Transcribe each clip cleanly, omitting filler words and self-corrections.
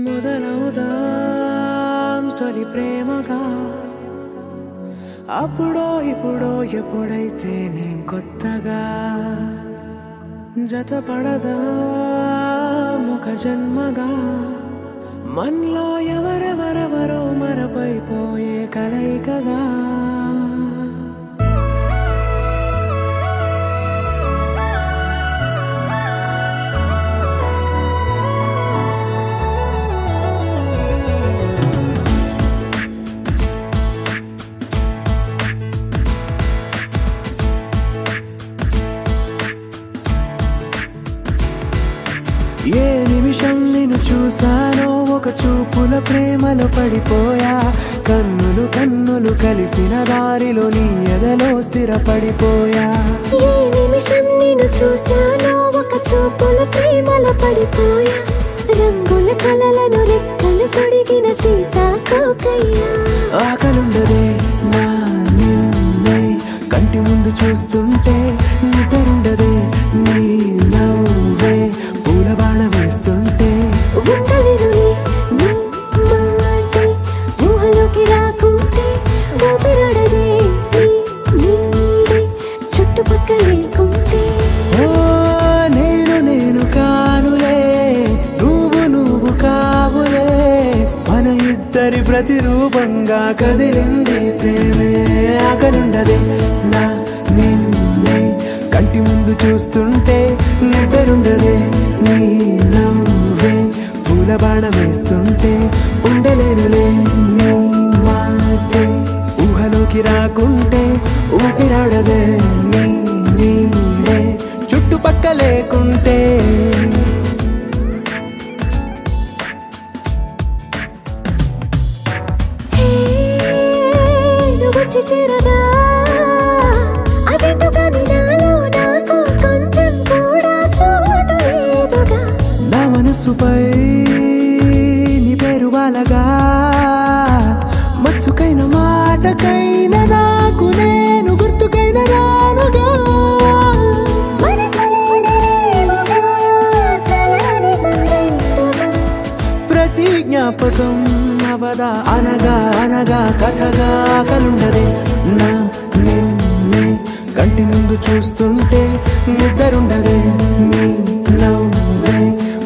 మొదలవుదాం తొలి ప్రేమగా అప్పుడో ఇప్పుడో ఎప్పుడైతే నేను కొత్తగా జతపడదా ఒక జన్మగా మనలో ఎవరెవరెవరో మరపైపోయే కలయికగా ఏ నిమిషం నిన్ను చూసానో ఒక చూపుల ప్రేమలో పడిపోయా కన్నులు కన్నులు కలిసిన దారిలో నీ ఎదలో స్థిరపడిపోయా ఏ నిమిషం నిన్ను చూసానో ఒక చూపుల ప్రేమలో పడిపోయా రంగుల కలలను రెక్కలు తొడిగిన సీతాకోకయ్యా ఆకలుండదే నా నిన్నే కంటి ముందు చూస్తుంటే నిద్రుండదే నీ నవ్వే పూల బాణ వేస్తుంటే ఉండలేనులే నీ మాటే ఊహలోకి రాకుంటే ఊపిరాడదే నీ నీడే చుట్టుపక్కల లేకుంటే ఓ నేను కానులే నువ్వు కావులే మన ఇద్దరి ప్రతిరూపంగా కదిలింది ప్రేమే ఆకలుండదే నా నిన్నే కంటి ముందు చూస్తుంటే నిద్రుండదే నీ నవ్వే పూల బాణ వేస్తుంటే ఉండలేనులే నీ మాటే ఊహలోకి రాకుంటే ఊపిరాడదే నీ నీడే చుట్టుపక్క లేకుంటే వచ్చి చేరగా అదేంటో కానీ నాలో నాకు కొంచెం కూడా చోటు లేదుగా నా మనసుపై నీ పేరు వాలగా మచ్చుకైన మాటకైన నాకు నేను గుర్తుకైన రానుగా మనకులేనిలేవుగా కలని సంగంటుగా ప్రతి జ్ఞాపకం అవదా అనగా అనగా కథగా కలుండదే నా నిన్నే కంటి ముందు చూస్తుంటే నిద్రుండదే నీ నవ్వే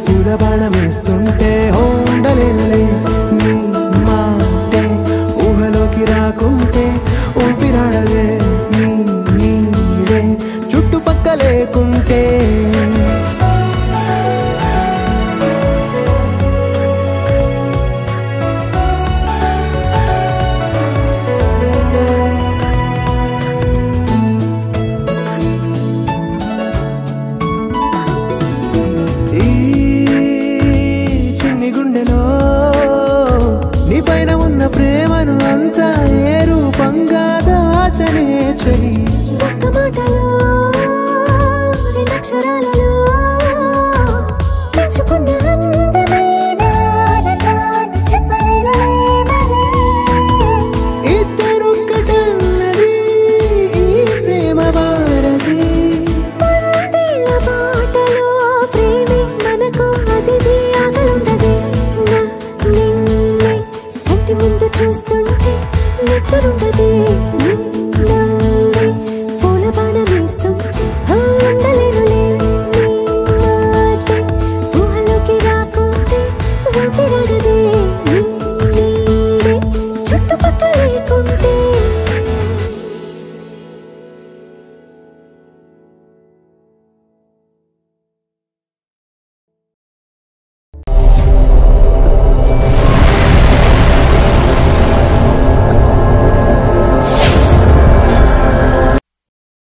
పూల బాణ వేస్తుంటే ఉండలేనులే నీ మాటే ఊహలోకి రాకుంటే ఊపిరాడదే నీ నీడే చుట్టుపక్క లేకుంటే నీపైన ఉన్న ప్రేమను అంతా ఏ రూపంగా దాచనే చలి ఒక్క మాటలో రెండక్షరాల